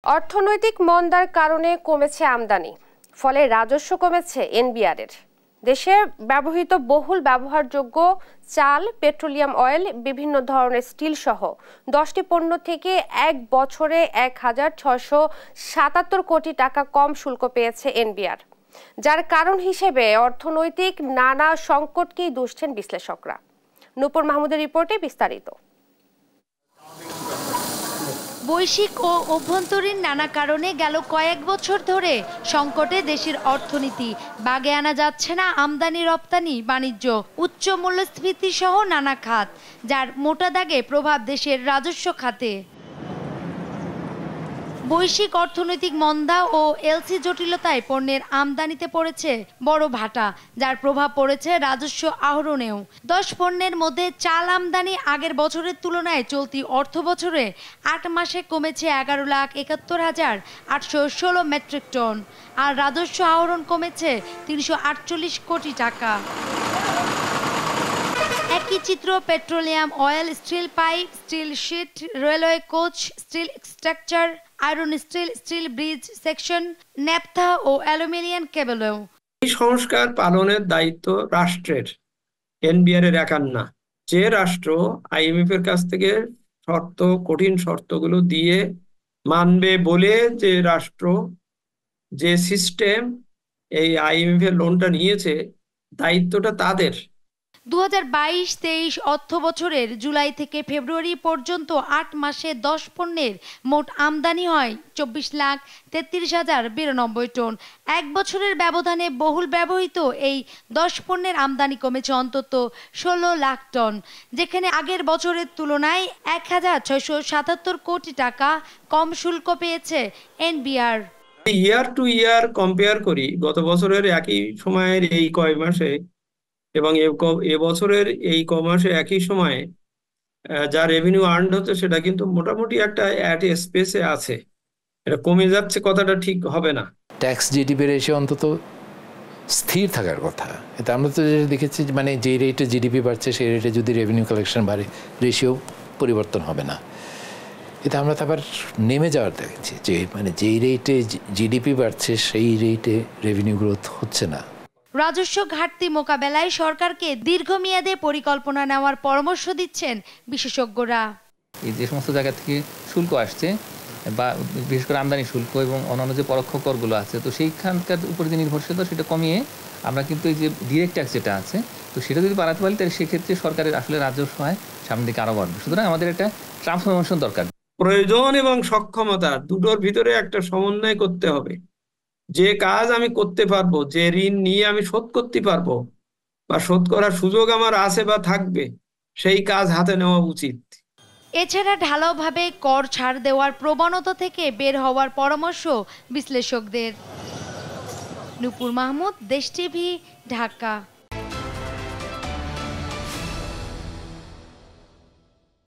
অর্থনৈতিক মন্দার কারণে কমেছে আমদানি, ফলে রাজস্ব কমেছে এনবিআরের। দেশে ব্যবহৃত বহুল ব্যবহারযোগ্য চাল, পেট্রোলিয়াম অয়েল, বিভিন্ন ধরনের স্টিল সহ 10টি পণ্য থেকে এক বছরে 1,677 কোটি টাকা কম শুল্ক পেয়েছে এনবিআর, যার কারণ হিসেবে অর্থনৈতিক নানা সংকটকেই দুষছেন বিশ্লেষকরা। নূপুর মাহমুদের রিপোর্টে বিস্তারিত। বৈশ্বিক ও অভ্যন্তরীণ নানা কারণে গেল কয়েক বছর ধরে সংকটে দেশের অর্থনীতি। বাগে আনা যাচ্ছে না আমদানি রপ্তানি বাণিজ্য, উচ্চ মূল্যস্ফীতি সহ নানা খাত, যার মোটা দাগে প্রভাব দেশের রাজস্ব খাতে। বৈশ্বিক অর্থনৈতিক মন্দা ও এলসি জটিলতায় পণ্যের আমদানিতে পড়েছে বড় ভাটা, যার প্রভাব পড়েছে রাজস্ব আহরণেও। 10 পণ্যের মধ্যে চাল আমদানি আগের বছরের তুলনায় চলতি অর্থ বছরে 8 মাসে কমেছে 11,71,816 মেট্রিক টন, আর রাজস্ব আহরণ কমেছে 348 কোটি টাকা। একই চিত্র petroleum oil, steel pipe, steel sheet, railway coach, steel structure, iron steel, steel bridge section, naphtha ও অ্যালুমিনিয়াম কেবলেও। এই সংস্কার পালনের দায়িত্ব রাষ্ট্রের, এনবিআর এর একার না। যে রাষ্ট্র আইএমএফ এর কাছ থেকে কঠিন শর্তগুলো দিয়ে মানবে বলে যে রাষ্ট্র, যে সিস্টেম এই আইএমএফ এর লোনটা নিয়েছে, দায়িত্বটা তাদের। 2022-23 অর্থ বছরের জুলাই থেকে ফেব্রুয়ারি পর্যন্ত 8 মাসে 10 পণ্যের মোট আমদানি হয় 24,33,092 টন। এক বছরের ব্যবধানে বহুল ব্যবহৃত এই 10 পণ্যের আমদানি কমেছে অন্তত 16 লাখ টন, যেখানে আগের বছরের তুলনায় 1,677 কোটি টাকা কম শুল্ক পেয়েছে এনবিআর। ইয়ার টু ইয়ার কম্পেয়ার করি গত বছরের একই সময়ের এই কয় মাসে এবং এবছরের এই মাসে একই সময়ে যা রেভিনিউ আর্নড হচ্ছে সেটা কিন্তু মোটামুটি একটা অ্যাট এ স্পেসে আছে। এটা কমে যাচ্ছে কথাটা ঠিক হবে না। ট্যাক্স জিডিপি রেশিও অন্তত স্থির থাকার কথা। এটা আমরা তো দেখেছি, মানে যে রেটে জিডিপি বাড়ছে সেই রেটে যদি রেভিনিউ কালেকশন বাড়ে, রেশিও পরিবর্তন হবে না। এটা আমরা তো আবার নেমে যাওয়ার দেখেছি, যে মানে যেই রেটে জিডিপি বাড়ছে সেই রেটে রেভিনিউ গ্রোথ হচ্ছে না। রাজস্ব ঘাটতি মোকাবেলায় সরকারকে দীর্ঘমেয়াদে পরিকল্পনা নেওয়ার পরামর্শ দিচ্ছেন বিশেষজ্ঞরা। এই যে সমস্ত জায়গা থেকে শুল্ক আসছে, বা বিশেষ করে আমদানি শুল্ক এবং অন্যান্য যে পরোক্ষ করগুলো আছে, তো সেইখানকার উপর যে নির্ভরশীলতা সেটা কমিয়ে আমরা কিন্তু এই যে ডিরেক্ট ট্যাক্স যেটা আছে, তো সেটা যদি বাড়াতে পারি তাহলে সেক্ষেত্রে সরকারের আসলে রাজস্ব হয় সামনের দিকে আরও বাড়বে। সুতরাং আমাদের একটা ট্রান্সফরমেশন দরকার। প্রয়োজন এবং সক্ষমতা দুটোর ভিতরে একটা সমন্বয় করতে হবে। যে কাজ আমি করতে পারবো, যে ঋণ নিয়ে আমি শোধ করতে পারবো বা শোধ করার সুযোগ আমার আছে বা থাকবে, সেই কাজ হাতে নেওয়া উচিত। এছাড়া ঢালাওভাবে কর ছাড় দেওয়ার প্রবণতা থেকে বের হওয়ার পরামর্শ বিশ্লেষকদের। নূপুর মাহমুদ, দেশ টিভি, ঢাকা।